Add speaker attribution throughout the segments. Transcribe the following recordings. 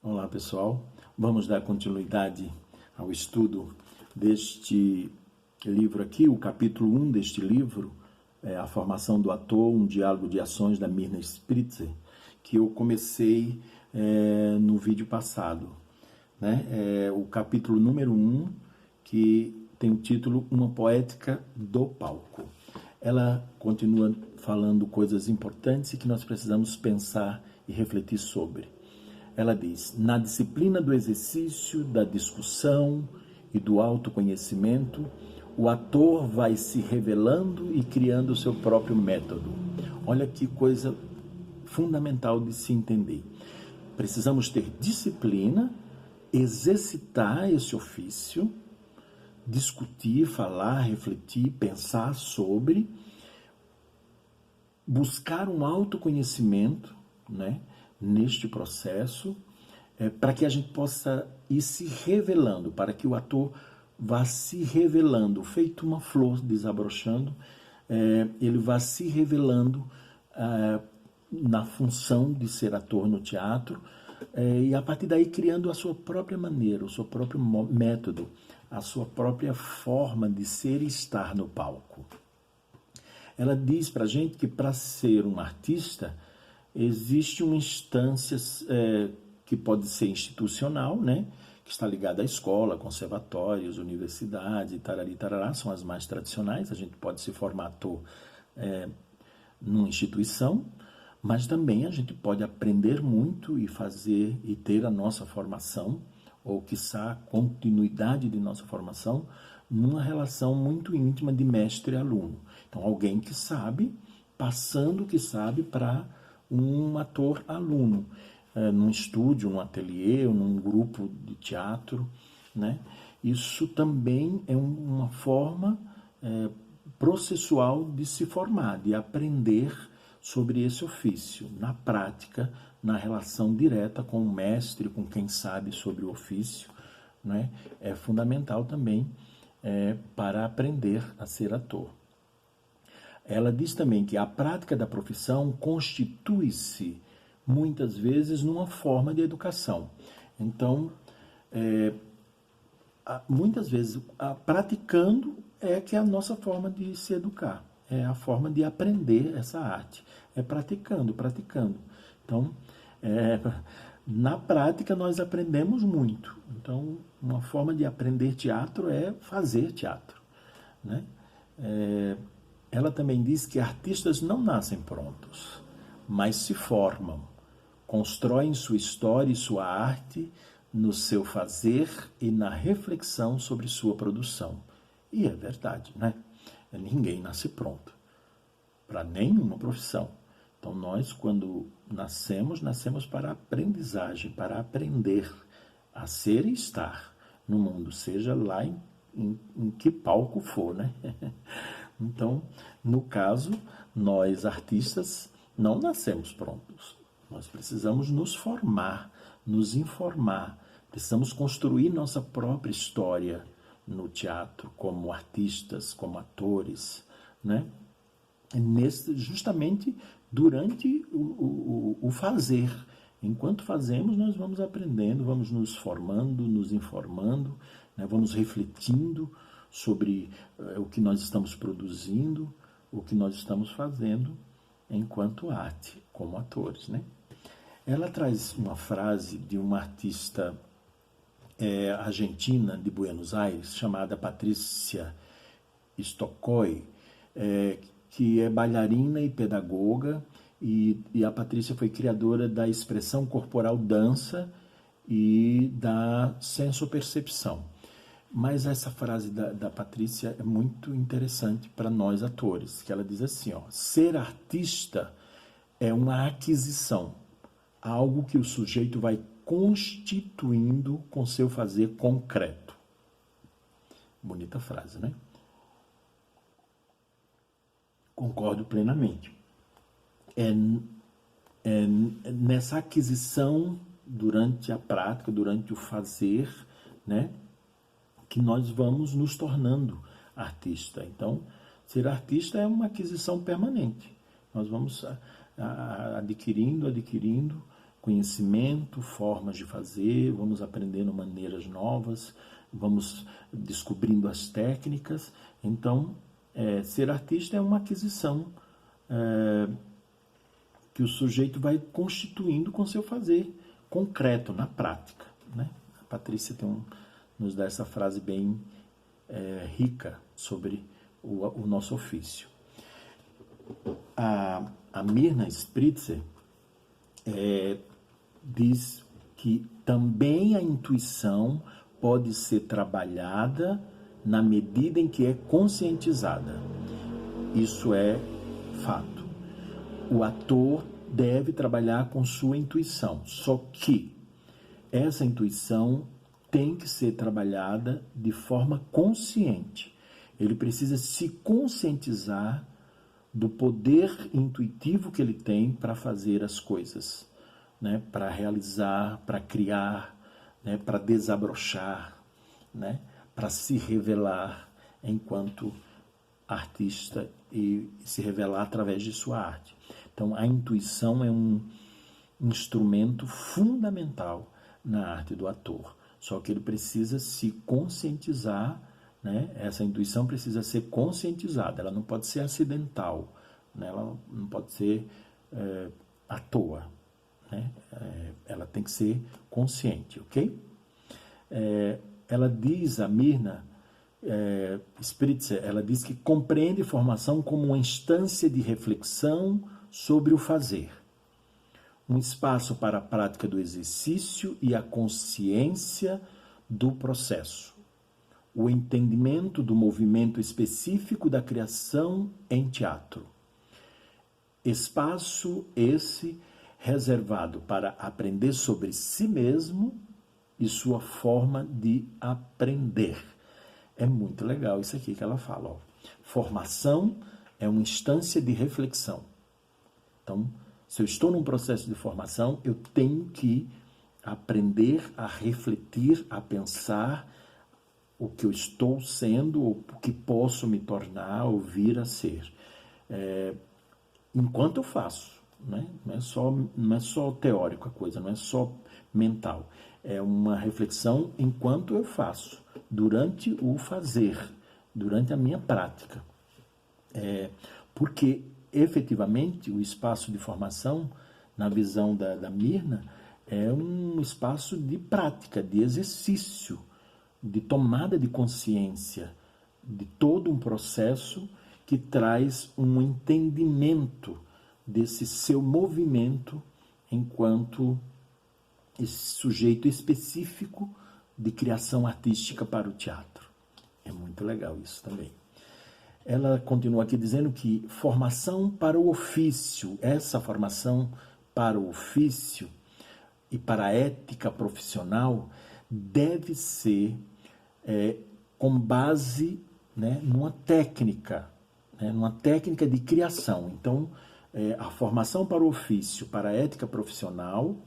Speaker 1: Olá pessoal, vamos dar continuidade ao estudo deste livro aqui, o capítulo 1 deste livro, A Formação do Ator, um diálogo de ações da Mirna Spritzer, que eu comecei no vídeo passado. O capítulo número 1, que tem o título Uma Poética do Palco. Ela continua falando coisas importantes e que nós precisamos pensar e refletir sobre. Ela diz, na disciplina do exercício, da discussão e do autoconhecimento, o ator vai se revelando e criando o seu próprio método. Olha que coisa fundamental de se entender. Precisamos ter disciplina, exercitar esse ofício, discutir, falar, refletir, pensar sobre, buscar um autoconhecimento, neste processo, para que a gente possa ir se revelando, para que o ator vá se revelando, feito uma flor desabrochando, ele vá se revelando na função de ser ator no teatro, e a partir daí criando a sua própria maneira, o seu próprio método, a sua própria forma de ser e estar no palco. Ela diz para a gente que para ser um artista, existe uma instância que pode ser institucional, que está ligada à escola, conservatórios, universidade, tarari, tarará, são as mais tradicionais. A gente pode se formar ator numa instituição, mas também a gente pode aprender muito e fazer e ter a nossa formação, ou quiçá a continuidade de nossa formação, numa relação muito íntima de mestre e aluno. Então, alguém que sabe, passando o que sabe para um ator-aluno, num estúdio, num ateliê, num grupo de teatro, Isso também é uma forma processual de se formar, de aprender sobre esse ofício, na prática, na relação direta com o mestre, com quem sabe sobre o ofício, É fundamental também para aprender a ser ator. Ela diz também que a prática da profissão constitui-se, muitas vezes, numa forma de educação. Então, muitas vezes, praticando é que é a nossa forma de se educar, é a forma de aprender essa arte, é praticando. Então, na prática, nós aprendemos muito. Então, uma forma de aprender teatro é fazer teatro, Ela também diz que artistas não nascem prontos, mas se formam, constroem sua história e sua arte no seu fazer e na reflexão sobre sua produção. E é verdade, Ninguém nasce pronto, para nenhuma profissão. Então nós, quando nascemos para a aprendizagem, para aprender a ser e estar no mundo, seja lá em que palco for, Então, no caso, nós artistas não nascemos prontos. Nós precisamos nos formar, nos informar, precisamos construir nossa própria história no teatro, como artistas, como atores, justamente durante o fazer. Enquanto fazemos, nós vamos aprendendo, vamos nos formando, nos informando, vamos refletindo sobre o que nós estamos produzindo, o que nós estamos fazendo enquanto arte, como atores. Ela traz uma frase de uma artista argentina de Buenos Aires, chamada Patrícia Stocoy, que é bailarina e pedagoga, e a Patrícia foi criadora da expressão corporal dança e da sensopercepção. Mas essa frase da Patrícia é muito interessante para nós atores, que ela diz assim, ser artista é uma aquisição, algo que o sujeito vai constituindo com seu fazer concreto. Bonita frase, Concordo plenamente. Nessa aquisição, durante a prática, durante o fazer, que nós vamos nos tornando artista. Então, ser artista é uma aquisição permanente. Nós vamos adquirindo conhecimento, formas de fazer, vamos aprendendo maneiras novas, vamos descobrindo as técnicas. Então, ser artista é uma aquisição que o sujeito vai constituindo com seu fazer concreto, na prática, né? A Patrícia nos dá essa frase bem rica sobre o nosso ofício. A Mirna Spritzer diz que também a intuição pode ser trabalhada na medida em que é conscientizada. Isso é fato. O ator deve trabalhar com sua intuição, só que essa intuição tem que ser trabalhada de forma consciente. Ele precisa se conscientizar do poder intuitivo que ele tem para fazer as coisas, né? Para realizar, para criar, né? Para desabrochar, né? Para se revelar enquanto artista e se revelar através de sua arte. Então, a intuição é um instrumento fundamental na arte do ator. Só que ele precisa se conscientizar, né? Essa intuição precisa ser conscientizada, ela não pode ser acidental, né? Ela não pode ser à toa, né? Ela tem que ser consciente, ok? Ela diz, a Mirna Spritzer, ela diz que compreende formação como uma instância de reflexão sobre o fazer, um espaço para a prática do exercício e a consciência do processo, o entendimento do movimento específico da criação em teatro. Espaço esse reservado para aprender sobre si mesmo e sua forma de aprender. É muito legal isso aqui que ela fala. Ó. Formação é uma instância de reflexão. Então, se eu estou num processo de formação, eu tenho que aprender a refletir, a pensar o que eu estou sendo, ou o que posso me tornar, ou vir a ser. Enquanto eu faço, né? Não é só teórico a coisa, não é só mental. É uma reflexão enquanto eu faço, durante o fazer, durante a minha prática. Porque, efetivamente, o espaço de formação, na visão da Mirna, é um espaço de prática, de exercício, de tomada de consciência, de todo um processo que traz um entendimento desse seu movimento enquanto esse sujeito específico de criação artística para o teatro. É muito legal isso também. Ela continua aqui dizendo que formação para o ofício, essa formação para o ofício e para a ética profissional deve ser com base, né, numa técnica de criação. Então, a formação para o ofício, para a ética profissional,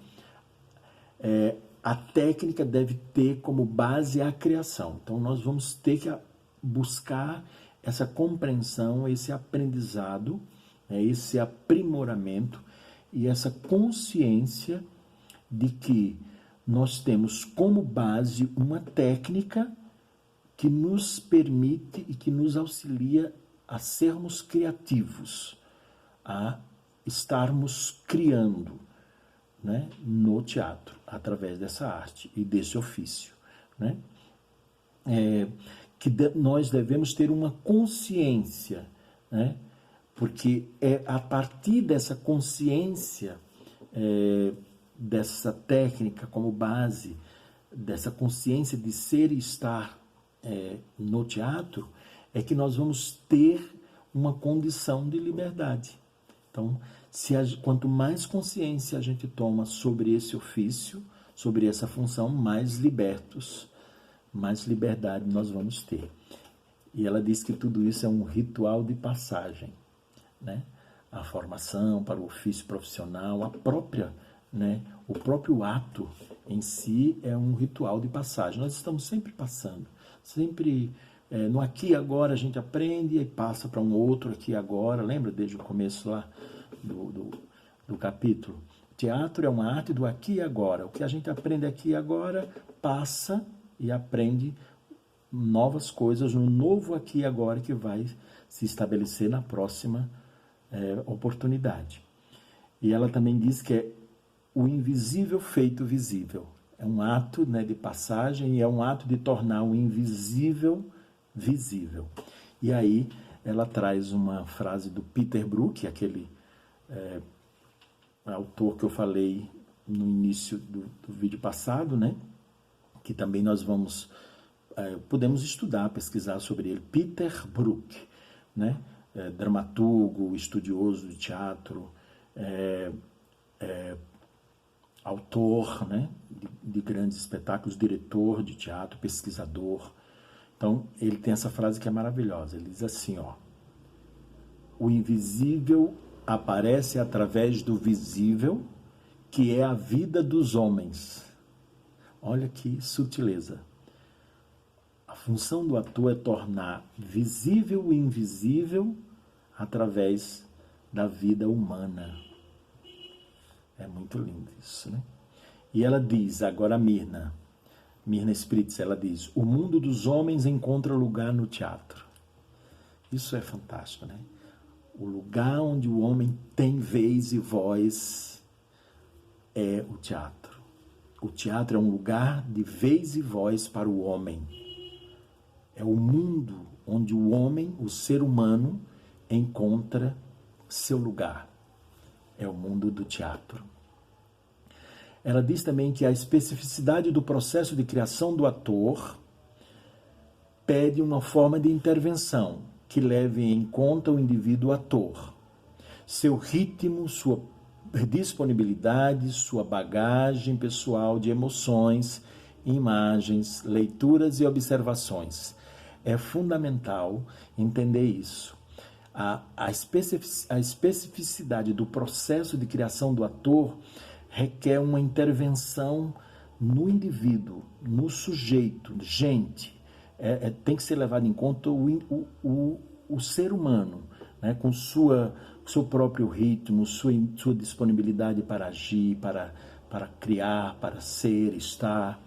Speaker 1: a técnica deve ter como base a criação. Então, nós vamos ter que buscar essa compreensão, esse aprendizado, esse aprimoramento e essa consciência de que nós temos como base uma técnica que nos permite e que nos auxilia a sermos criativos, a estarmos criando, né, no teatro, através dessa arte e desse ofício, né? Nós devemos ter uma consciência, né? Porque é a partir dessa consciência, dessa técnica como base, dessa consciência de ser e estar no teatro, é que nós vamos ter uma condição de liberdade. Então, quanto mais consciência a gente toma sobre esse ofício, sobre essa função, mais libertos, mais liberdade nós vamos ter. E ela diz que tudo isso é um ritual de passagem, né? A formação para o ofício profissional, o próprio ato em si é um ritual de passagem. Nós estamos sempre passando, sempre no aqui e agora a gente aprende e passa para um outro aqui e agora. Lembra desde o começo lá do capítulo? Teatro é uma arte do aqui e agora. O que a gente aprende aqui e agora passa e aprende novas coisas no novo aqui e agora que vai se estabelecer na próxima oportunidade. E ela também diz que é o invisível feito visível. É um ato, né, de passagem e é um ato de tornar o invisível visível. E aí ela traz uma frase do Peter Brook, aquele autor que eu falei no início do vídeo passado, né? Que também nós podemos estudar, pesquisar sobre ele. Peter Brook, né? Dramaturgo, estudioso de teatro, autor, né? de grandes espetáculos, diretor de teatro, pesquisador. Então, ele tem essa frase que é maravilhosa. Ele diz assim, ó: o invisível aparece através do visível, que é a vida dos homens. Olha que sutileza. A função do ator é tornar visível o invisível através da vida humana. É muito lindo isso, né? E ela diz, agora Mirna Spritz, ela diz: o mundo dos homens encontra lugar no teatro. Isso é fantástico, né? O lugar onde o homem tem vez e voz é o teatro. O teatro é um lugar de vez e voz para o homem. É o mundo onde o homem, o ser humano, encontra seu lugar. É o mundo do teatro. Ela diz também que a especificidade do processo de criação do ator pede uma forma de intervenção que leve em conta o indivíduo ator, seu ritmo, sua disponibilidade, sua bagagem pessoal de emoções, imagens, leituras e observações. É fundamental entender isso. A especificidade do processo de criação do ator requer uma intervenção no indivíduo, no sujeito, gente. Tem que ser levado em conta o ser humano, né, com seu próprio ritmo, sua disponibilidade para agir, para criar, para ser, estar,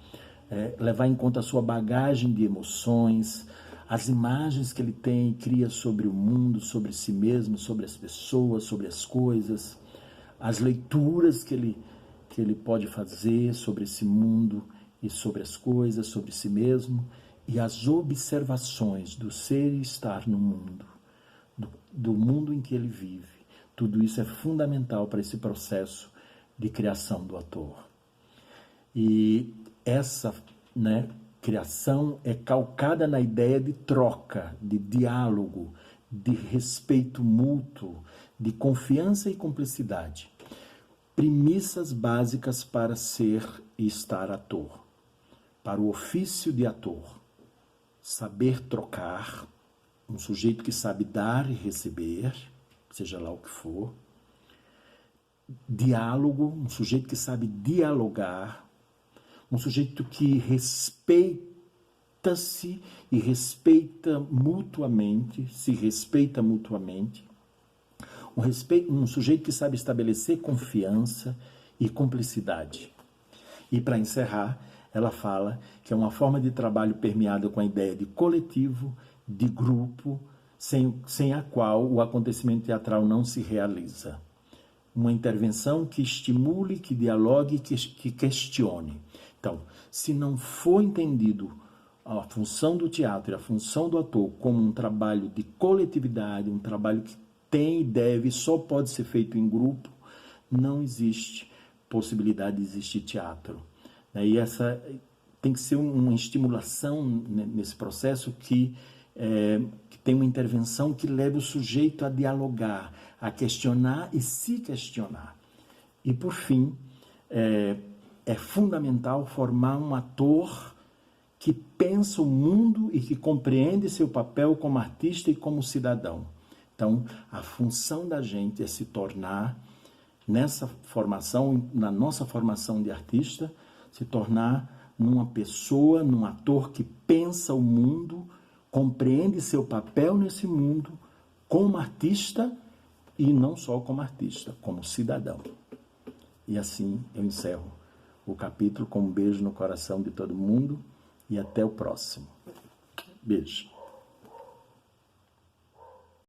Speaker 1: levar em conta a sua bagagem de emoções, as imagens que ele tem e cria sobre o mundo, sobre si mesmo, sobre as pessoas, sobre as coisas, as leituras que ele pode fazer sobre esse mundo e sobre as coisas, sobre si mesmo, e as observações do ser e estar no mundo, do mundo em que ele vive. Tudo isso é fundamental para esse processo de criação do ator. E essa, né, criação é calcada na ideia de troca, de diálogo, de respeito mútuo, de confiança e cumplicidade. Premissas básicas para ser e estar ator, para o ofício de ator. Saber trocar, um sujeito que sabe dar e receber, seja lá o que for. Diálogo, um sujeito que sabe dialogar, um sujeito que respeita-se e respeita mutuamente, se respeita mutuamente. Um sujeito que sabe estabelecer confiança e cumplicidade. E para encerrar, ela fala que é uma forma de trabalho permeada com a ideia de coletivo, de grupo, sem a qual o acontecimento teatral não se realiza. Uma intervenção que estimule, que dialogue, que questione. Então, se não for entendido a função do teatro e a função do ator como um trabalho de coletividade, um trabalho que tem e deve, só pode ser feito em grupo, não existe possibilidade de existir teatro. E essa tem que ser uma estimulação nesse processo que tem uma intervenção que leve o sujeito a dialogar, a questionar e se questionar. E, por fim, é fundamental formar um ator que pensa o mundo e que compreende seu papel como artista e como cidadão. Então, a função da gente é se tornar, nessa formação, na nossa formação de artista, se tornar numa pessoa, num ator que pensa o mundo, compreende seu papel nesse mundo como artista e não só como artista, como cidadão. E assim eu encerro o capítulo com um beijo no coração de todo mundo e até o próximo. Beijo.